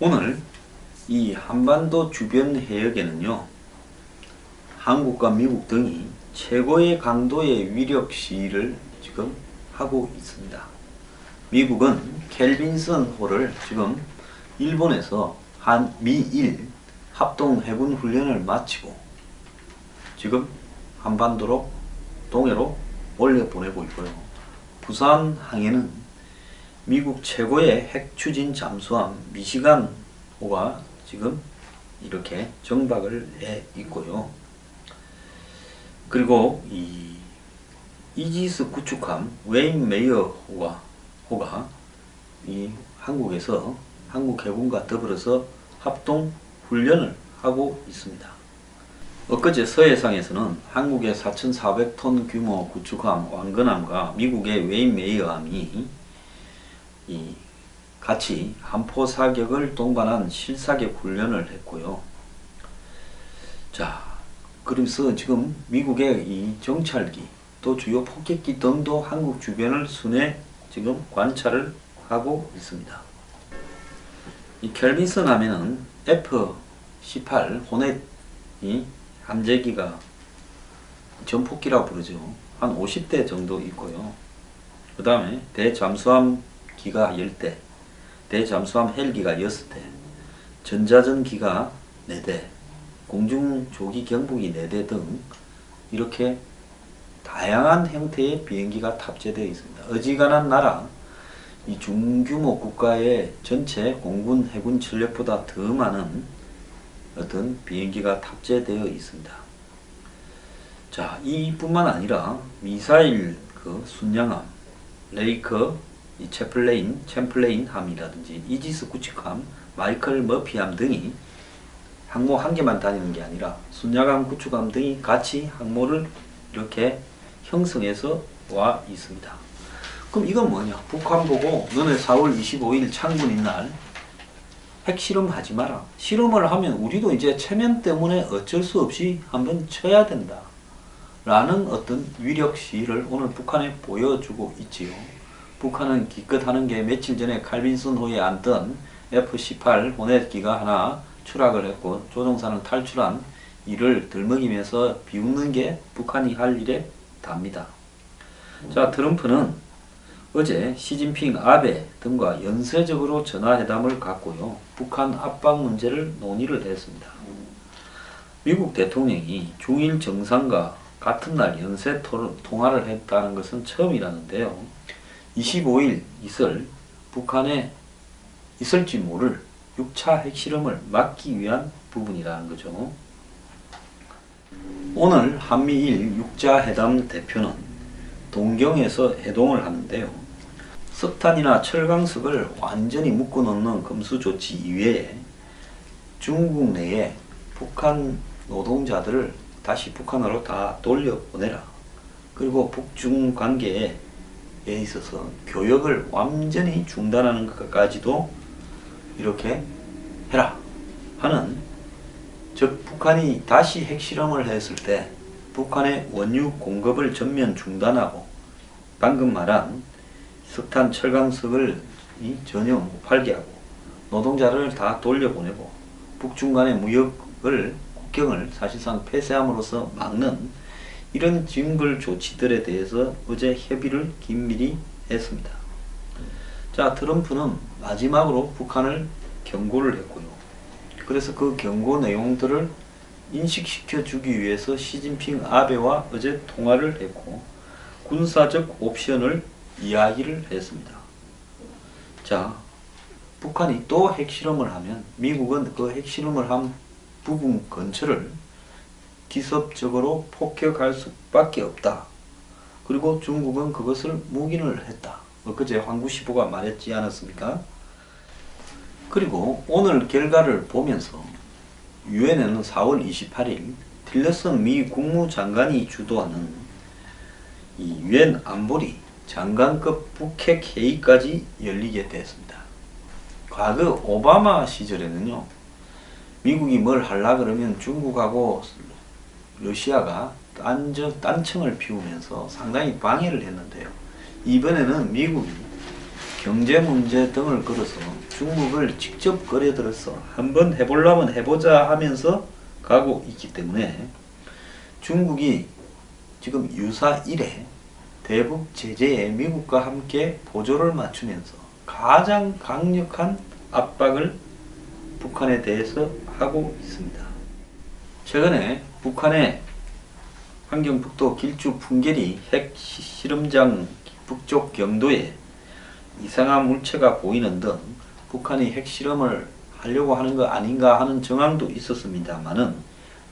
오늘 이 한반도 주변 해역에는요, 한국과 미국 등이 최고의 강도의 위력 시위를 지금 하고 있습니다. 미국은 켈빈슨 호를 지금 일본에서 한 미일 합동 해군 훈련을 마치고 지금 한반도로 동해로 올려보내고 있고요. 부산 항에는 미국 최고의 핵 추진 잠수함 미시간호가 지금 이렇게 정박을 해 있고요. 그리고 이 이지스 구축함 웨인 메이어 호가 이 한국에서 한국 해군과 더불어서 합동 훈련을 하고 있습니다. 엊그제 서해상에서는 한국의 4,400톤 규모 구축함 왕건함과 미국의 웨인 메이어함이 같이 함포 사격을 동반한 실사격 훈련을 했고요. 자, 그래서 지금 미국의 이 정찰기 또 주요 폭격기 등도 한국 주변을 순회 지금 관찰을 하고 있습니다. 이 켈빈슨 함에는 F-18 호넷이 함재기가 전폭기라고 부르죠. 한 50대 정도 있고요. 그 다음에 대잠수함 기가 10대, 대잠수함 헬기가 6대, 전자전기가 4대, 공중조기 경보기 4대 등 이렇게 다양한 형태의 비행기가 탑재되어 있습니다. 어지간한 나라, 이 중규모 국가의 전체 공군 해군 전력보다 더 많은 어떤 비행기가 탑재되어 있습니다. 자, 이뿐만 아니라 미사일 순양함, 레이커, 이 챔플레인 함이라든지 이지스 구축함, 마이클 머피함 등이 항모 한 개만 다니는 게 아니라 순양함, 구축함 등이 같이 항모를 이렇게 형성해서 와 있습니다. 그럼 이건 뭐냐? 북한 보고 너네 4월 25일 창군인 날 핵실험 하지 마라. 실험을 하면 우리도 이제 체면 때문에 어쩔 수 없이 한번 쳐야 된다. 라는 어떤 위력 시위를 오늘 북한에 보여주고 있지요. 북한은 기껏 하는 게 며칠 전에 칼빈슨호에 앉던 F-18 호넷기가 하나 추락을 했고 조종사는 탈출한 이를 들먹이면서 비웃는 게 북한이 할 일에 답니다. 자, 트럼프는 어제 시진핑, 아베 등과 연쇄적으로 전화회담을 갖고요. 북한 압박 문제를 논의를 했습니다. 미국 대통령이 중일 정상과 같은 날 연쇄 통화를 했다는 것은 처음이라는데요. 25일 있을 북한에 있을지 모를 6차 핵실험을 막기 위한 부분이라는 거죠. 오늘 한미일 6자 회담 대표는 동경에서 회동을 하는데요. 석탄이나 철강석을 완전히 묶어놓는 금수 조치 이외에 중국 내에 북한 노동자들을 다시 북한으로 다 돌려보내라. 그리고 북중 관계에 있어서 교역을 완전히 중단하는 것까지도 이렇게 해라 하는, 즉 북한이 다시 핵실험을 했을 때 북한의 원유 공급을 전면 중단하고 방금 말한 석탄 철강석을 전혀 못 팔게 하고 노동자를 다 돌려보내고 북중 간의 무역을 국경을 사실상 폐쇄함으로써 막는 이런 징벌 조치들에 대해서 어제 협의를 긴밀히 했습니다. 자, 트럼프는 마지막으로 북한을 경고를 했고요. 그래서 그 경고 내용들을 인식시켜 주기 위해서 시진핑, 아베와 어제 통화를 했고 군사적 옵션을 이야기를 했습니다. 자, 북한이 또 핵실험을 하면 미국은 그 핵실험을 한 부분 근처를 기습적으로 폭격할 수밖에 없다. 그리고 중국은 그것을 묵인을 했다. 엊그제 환구시보가 말했지 않았습니까? 그리고 오늘 결과를 보면서 유엔에는 4월 28일 틸러슨 미 국무장관이 주도하는 이 유엔 안보리 장관급 북핵 회의까지 열리게 됐습니다. 과거 오바마 시절에는요, 미국이 뭘 하려고 그러면 중국하고 러시아가 딴청을 피우면서 상당히 방해를 했는데요. 이번에는 미국이 경제 문제 등을 걸어서 중국을 직접 끌어들여서 한번 해보려면 해보자 하면서 가고 있기 때문에 중국이 지금 유사 이래 대북 제재에 미국과 함께 보조를 맞추면서 가장 강력한 압박을 북한에 대해서 하고 있습니다. 최근에 북한의 환경북도 길주 풍계리 핵실험장 북쪽 경도에 이상한 물체가 보이는 등 북한이 핵실험을 하려고 하는 거 아닌가 하는 정황도 있었습니다만은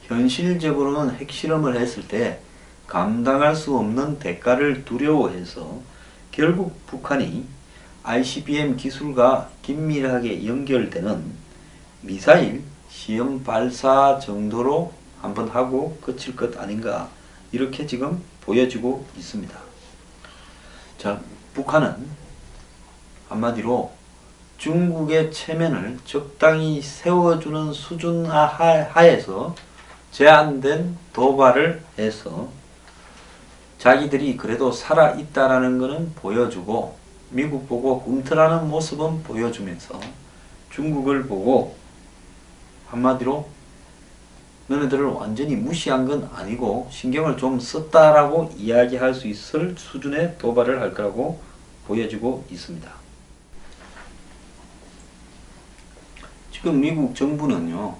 현실적으로는 핵실험을 했을 때 감당할 수 없는 대가를 두려워해서 결국 북한이 ICBM 기술과 긴밀하게 연결되는 미사일 시험 발사 정도로 한번 하고 그칠 것 아닌가 이렇게 지금 보여지고 있습니다. 자, 북한은 한마디로 중국의 체면을 적당히 세워주는 수준 하에서 제한된 도발을 해서 자기들이 그래도 살아있다라는 것은 보여주고 미국 보고 꿈틀하는 모습은 보여주면서 중국을 보고 한마디로 너네들을 완전히 무시한 건 아니고 신경을 좀 썼다라고 이야기할 수 있을 수준의 도발을 할 거라고 보여지고 있습니다. 지금 미국 정부는요,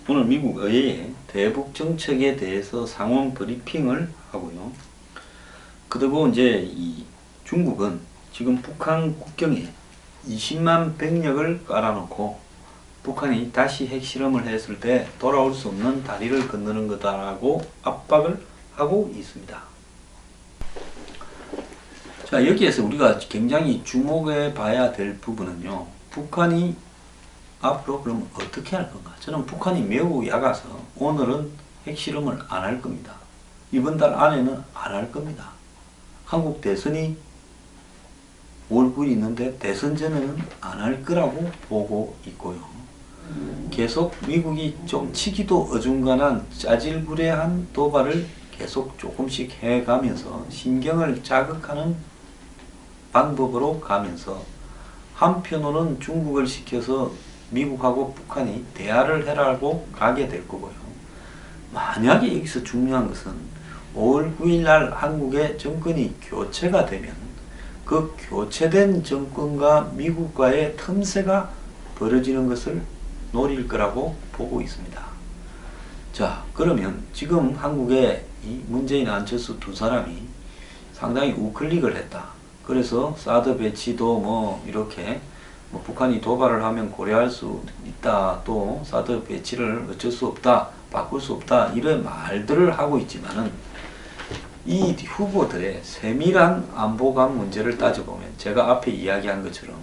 오늘 미국 의회에 대북 정책에 대해서 상원 브리핑을 하고요. 그리고 이제 이 중국은 지금 북한 국경에 20만 병력을 깔아놓고 북한이 다시 핵실험을 했을 때 돌아올 수 없는 다리를 건너는 거다라고 압박을 하고 있습니다. 자, 여기에서 우리가 굉장히 주목해 봐야 될 부분은요, 북한이 앞으로 그럼 어떻게 할 건가? 저는 북한이 매우 약아서 오늘은 핵실험을 안 할 겁니다. 이번 달 안에는 안 할 겁니다. 한국 대선이 5월 9일 있는데 대선 전에는 안 할 거라고 보고 있고요. 계속 미국이 좀 치기도 어중간한 짜질부레한 도발을 계속 조금씩 해가면서 신경을 자극하는 방법으로 가면서 한편으로는 중국을 시켜서 미국하고 북한이 대화를 해라고 가게 될 거고요. 만약에 여기서 중요한 것은 5월 9일 날 한국의 정권이 교체가 되면 그 교체된 정권과 미국과의 틈새가 벌어지는 것을 노릴 거라고 보고 있습니다. 자, 그러면 지금 한국의 이 문재인, 안철수 두 사람이 상당히 우클릭을 했다. 그래서 사드 배치도 뭐 이렇게 북한이 도발을 하면 고려할 수 있다. 또 사드 배치를 어쩔 수 없다. 바꿀 수 없다. 이런 말들을 하고 있지만은 이 후보들의 세밀한 안보관 문제를 따져보면 제가 앞에 이야기한 것처럼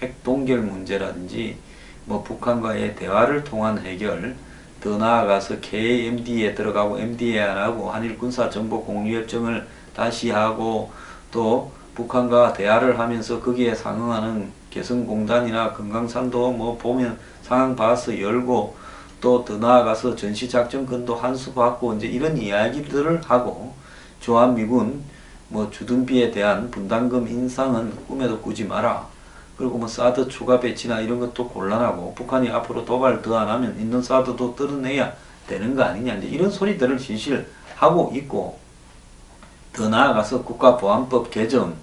핵 동결 문제라든지 뭐 북한과의 대화를 통한 해결, 더 나아가서 KMD에 들어가고 MD에 안 하고 한일 군사 정보 공유협정을 다시 하고 또 북한과 대화를 하면서 거기에 상응하는 개성공단이나 금강산도 뭐 보면 상황 봐서 열고 또 더 나아가서 전시작전권도 한 수 받고 이제 이런 이야기들을 하고 주한미군 뭐 주둔비에 대한 분담금 인상은 꿈에도 꾸지 마라. 그리고 뭐 사드 추가 배치나 이런 것도 곤란하고 북한이 앞으로 도발 더 안 하면 있는 사드도 뚫어내야 되는 거 아니냐 이제 이런 소리들을 실실 하고 있고 더 나아가서 국가보안법 개정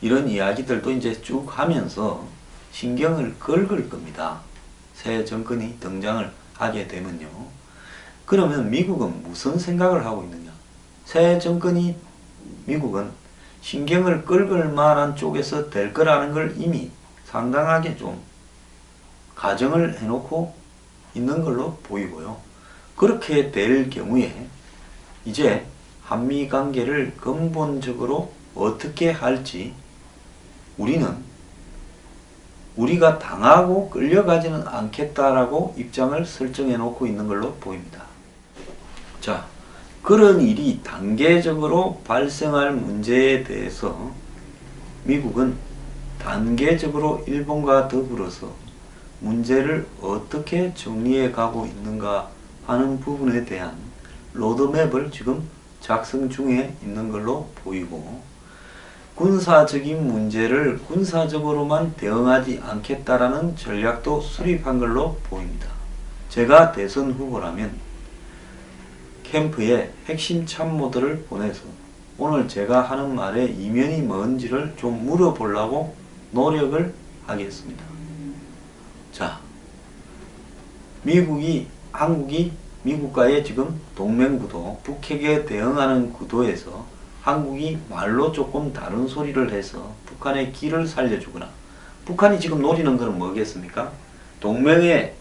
이런 이야기들도 이제 쭉 하면서 신경을 긁을 겁니다. 새 정권이 등장을 하게 되면요. 그러면 미국은 무슨 생각을 하고 있느냐? 새 정권이 미국은 신경을 긁을 만한 쪽에서 될 거라는 걸 이미 상당하게 좀 가정을 해놓고 있는 걸로 보이고요. 그렇게 될 경우에 이제 한미 관계를 근본적으로 어떻게 할지 우리가 당하고 끌려가지는 않겠다라고 입장을 설정해 놓고 있는 걸로 보입니다. 자, 그런 일이 단계적으로 발생할 문제에 대해서 미국은 단계적으로 일본과 더불어서 문제를 어떻게 정리해 가고 있는가 하는 부분에 대한 로드맵을 지금 작성 중에 있는 걸로 보이고 군사적인 문제를 군사적으로만 대응하지 않겠다라는 전략도 수립한 걸로 보입니다. 제가 대선 후보라면 캠프에 핵심 참모들을 보내서 오늘 제가 하는 말의 이면이 뭔지를 좀 물어보려고 노력을 하겠습니다. 자, 한국이 미국과의 지금 동맹구도, 북핵에 대응하는 구도에서 한국이 말로 조금 다른 소리를 해서 북한의 길을 살려주거나, 북한이 지금 노리는 것은 뭐겠습니까? 동맹의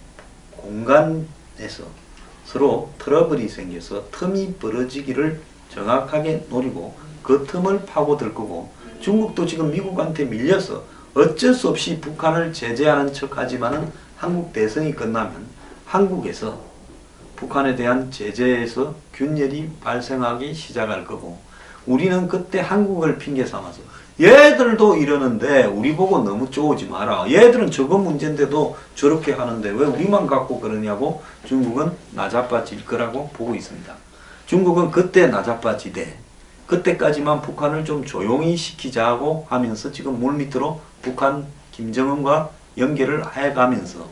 공간에서 서로 트러블이 생겨서 틈이 벌어지기를 정확하게 노리고 그 틈을 파고들 거고, 중국도 지금 미국한테 밀려서 어쩔 수 없이 북한을 제재하는 척 하지만은 한국 대선이 끝나면 한국에서 북한에 대한 제재에서 균열이 발생하기 시작할 거고, 우리는 그때 한국을 핑계 삼아서 얘들도 이러는데 우리 보고 너무 쪼우지 마라, 얘들은 저거 문제인데도 저렇게 하는데 왜 우리만 갖고 그러냐고 중국은 나자빠질 거라고 보고 있습니다. 중국은 그때 나자빠지되 그때까지만 북한을 좀 조용히 시키자고 하면서 지금 물밑으로 북한 김정은과 연결을 해가면서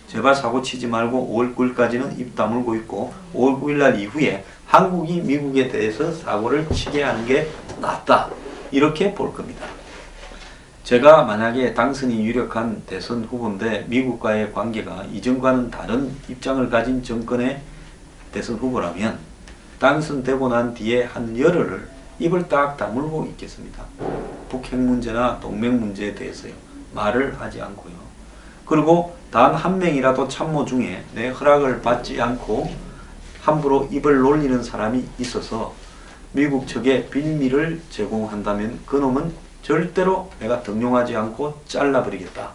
제발 사고 치지 말고 5월 9일까지는 입 다물고 있고 5월 9일날 이후에 한국이 미국에 대해서 사고를 치게 하는 게 낫다, 이렇게 볼 겁니다. 제가 만약에 당선이 유력한 대선 후보인데 미국과의 관계가 이전과는 다른 입장을 가진 정권의 대선 후보라면 당선되고 난 뒤에 한 열흘을 입을 딱 다물고 있겠습니다. 북핵 문제나 동맹 문제에 대해서요, 말을 하지 않고요. 그리고 단 한 명이라도 참모 중에 내 허락을 받지 않고 함부로 입을 놀리는 사람이 있어서 미국 측에 빌미를 제공한다면 그놈은 절대로 내가 등용하지 않고 잘라버리겠다,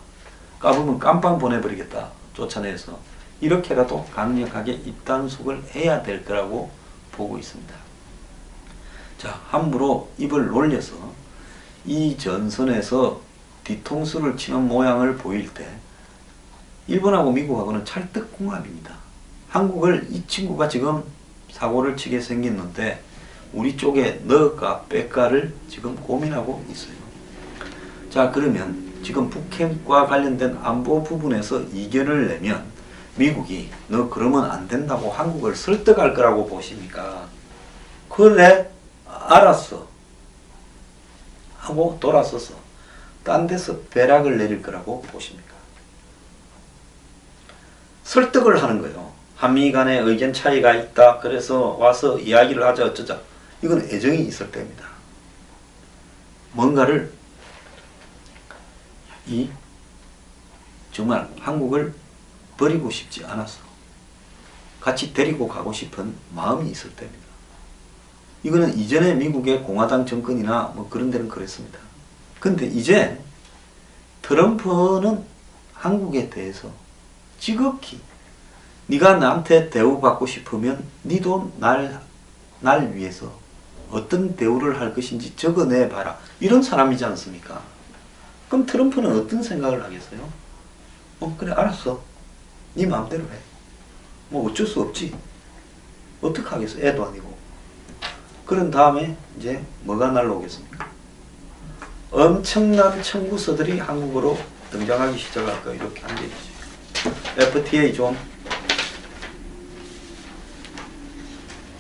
까부면 깜빵 보내버리겠다, 쫓아내서 이렇게라도 강력하게 입단속을 해야 될 거라고 보고 있습니다. 자, 함부로 입을 놀려서 이 전선에서 뒤통수를 치는 모양을 보일 때 일본하고 미국하고는 찰떡궁합입니다. 한국을 이 친구가 지금 사고를 치게 생겼는데 우리 쪽에 넣을까 뺄까를 지금 고민하고 있어요. 자, 그러면 지금 북핵과 관련된 안보 부분에서 이견을 내면 미국이 너 그러면 안 된다고 한국을 설득할 거라고 보십니까? 그래, 알았어 하고 돌아서서 딴 데서 배락을 내릴 거라고 보십니까? 설득을 하는 거예요. 한미 간의 의견 차이가 있다, 그래서 와서 이야기를 하자 어쩌자, 이건 애정이 있을 때입니다. 뭔가를 정말 한국을 버리고 싶지 않아서 같이 데리고 가고 싶은 마음이 있을 때입니다. 이거는 이전에 미국의 공화당 정권이나 뭐 그런 데는 그랬습니다. 근데 이제 트럼프는 한국에 대해서 지극히 네가 나한테 대우받고 싶으면 니도 날 위해서 어떤 대우를 할 것인지 적어내봐라, 이런 사람이지 않습니까? 그럼 트럼프는 어떤 생각을 하겠어요? 그래, 알았어, 네 마음대로 해, 뭐 어쩔 수 없지, 어떡하겠어, 애도 아니고. 그런 다음에 이제 뭐가 날라오겠습니까? 엄청난 청구서들이 한국으로 등장하기 시작할 거예요. 이렇게 한 게 있죠. FTA 좀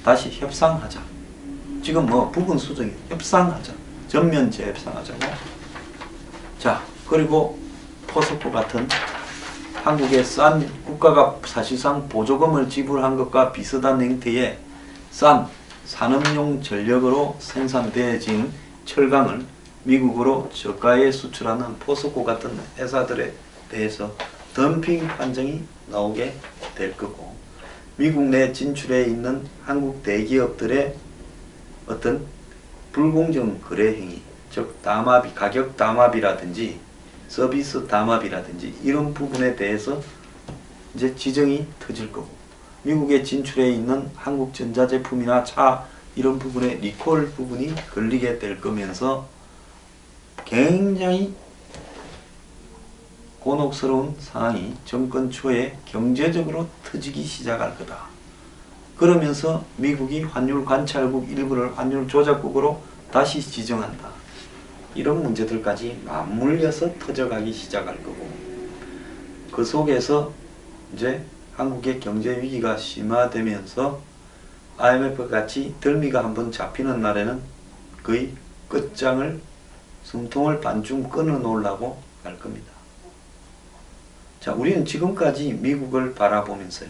다시 협상하자. 지금 뭐 부분 수정이 협상하자, 전면 재협상하자고. 자, 그리고 포스코 같은 한국의 싼, 국가가 사실상 보조금을 지불한 것과 비슷한 형태의 싼 산업용 전력으로 생산되어진 철강을 미국으로 저가에 수출하는 포스코 같은 회사들에 대해서 덤핑 판정이 나오게 될 거고, 미국 내 진출해 있는 한국 대기업들의 어떤 불공정 거래 행위, 즉 담합이, 가격 담합이라든지 서비스 담합이라든지 이런 부분에 대해서 이제 지정이 터질 거고, 미국에 진출해 있는 한국 전자제품이나 차 이런 부분에 리콜 부분이 걸리게 될 거면서 굉장히 곤혹스러운 상황이 정권 초에 경제적으로 터지기 시작할 거다. 그러면서 미국이 환율 관찰국 일부를 환율 조작국으로 다시 지정한다. 이런 문제들까지 맞물려서 터져가기 시작할 거고, 그 속에서 이제 한국의 경제 위기가 심화되면서 IMF 같이 덜미가 한번 잡히는 날에는 거의 끝장을, 숨통을 반쯤 끊어 놓으려고 할 겁니다. 자, 우리는 지금까지 미국을 바라보면서요,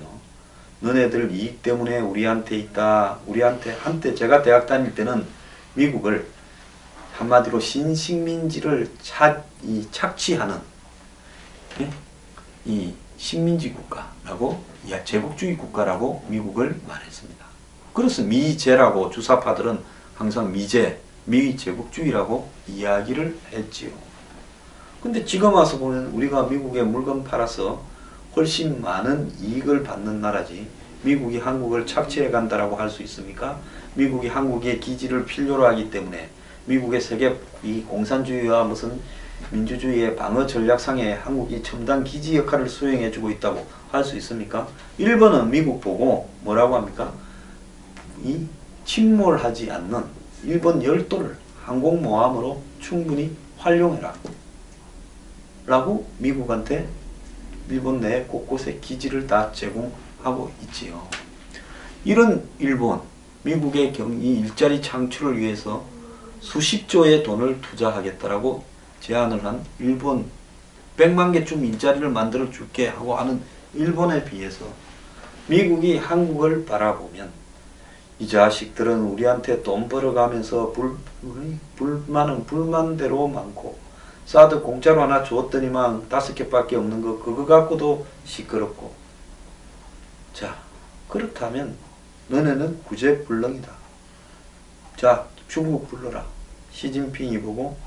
너네들 이익 때문에 우리한테 있다, 우리한테, 한때 제가 대학 다닐 때는 미국을 한마디로 신식민지를 착취하는, 예? 이 식민지 국가라고, 제국주의 국가라고 미국을 말했습니다. 그래서 미제라고 주사파들은 항상 미제국주의라고 이야기를 했지요. 근데 지금 와서 보면 우리가 미국에 물건 팔아서 훨씬 많은 이익을 받는 나라지, 미국이 한국을 착취해 간다라고 할 수 있습니까? 미국이 한국의 기지를 필요로 하기 때문에, 미국의 세계 이 공산주의와 무슨 민주주의의 방어 전략상에 한국이 첨단 기지 역할을 수행해주고 있다고 할 수 있습니까? 일본은 미국 보고 뭐라고 합니까? 이 침몰하지 않는 일본 열도를 항공모함으로 충분히 활용해라 라고 미국한테 일본 내 곳곳에 기지를 다 제공하고 있지요. 이런 일본, 미국의 이 일자리 창출을 위해서 수십조의 돈을 투자하겠다라고 제안을 한 일본, 100만 개쯤 일자리를 만들어 줄게 하고 하는 일본에 비해서 미국이 한국을 바라보면, 이 자식들은 우리한테 돈 벌어가면서 불만대로 많고, 사드 공짜로 하나 줬더니만 5개밖에 없는 거, 그거 갖고도 시끄럽고. 자, 그렇다면 너네는 구제불능이다. 자, 중국 불러라. 시진핑이 보고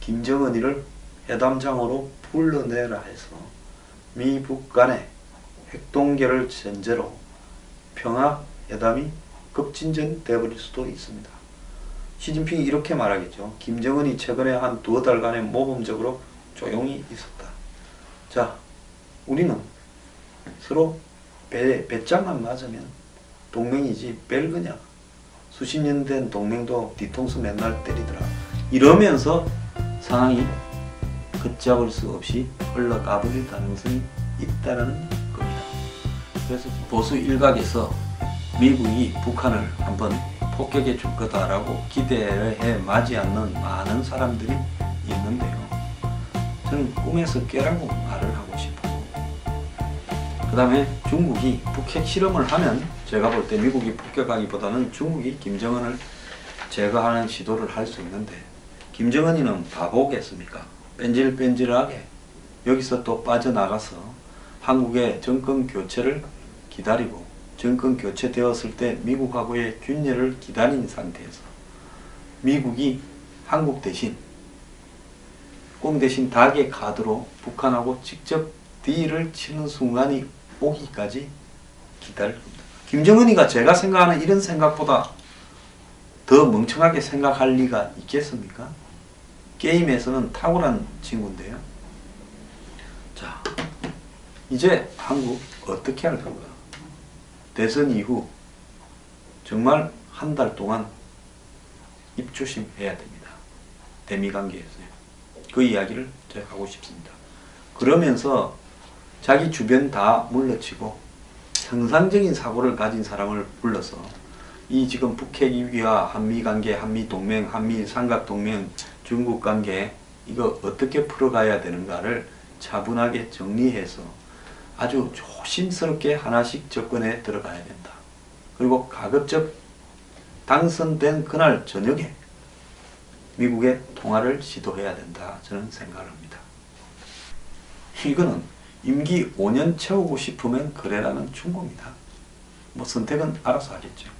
김정은이를 회담장으로 불러내라 해서 미북 간의 핵동결을 전제로 평화회담이 급진전되어버릴 수도 있습니다. 시진핑이 이렇게 말하겠죠. 김정은이 최근에 한 2달간의 모범적으로 조용히 있었다. 자, 우리는 서로 배짱만 맞으면 동맹이지 뺄 거냐. 수십 년 된 동맹도 뒤통수 맨날 때리더라. 이러면서 상황이 걷잡을 수 없이 흘러가 버릴 가능성이 있다는 겁니다. 그래서 보수 일각에서 미국이 북한을 한번 폭격해 줄 거다라고 기대해 마지 않는 많은 사람들이 있는데요. 저는 꿈에서 깨라고 말을 하고 싶어요. 그 다음에 중국이 북핵 실험을 하면 제가 볼 때 미국이 폭격하기보다는 중국이 김정은을 제거하는 시도를 할 수 있는데, 김정은이는 바보겠습니까? 뺀질뺀질하게 여기서 또 빠져나가서 한국의 정권 교체를 기다리고, 정권 교체되었을 때 미국하고의 균열을 기다린 상태에서 미국이 한국 대신 꽁 대신 닭의 카드로 북한하고 직접 딜을 치는 순간이 오기까지 기다릴 겁니다. 김정은이가 제가 생각하는 이런 생각보다 더 멍청하게 생각할 리가 있겠습니까? 게임에서는 탁월한 친구인데요. 자, 이제 한국 어떻게 할 건가? 대선 이후 정말 한 달 동안 입조심해야 됩니다. 대미 관계에서요. 그 이야기를 제가 하고 싶습니다. 그러면서 자기 주변 다 물러치고 정상적인 사고를 가진 사람을 불러서 이 지금 북핵 위기와 한미 관계, 한미 동맹, 한미 삼각동맹, 중국 관계, 이거 어떻게 풀어가야 되는가를 차분하게 정리해서 아주 조심스럽게 하나씩 접근해 들어가야 된다. 그리고 가급적 당선된 그날 저녁에 미국의 통화를 시도해야 된다. 저는 생각을 합니다. 이거는 임기 5년 채우고 싶으면 그래라는 충고입니다. 뭐 선택은 알아서 하겠죠.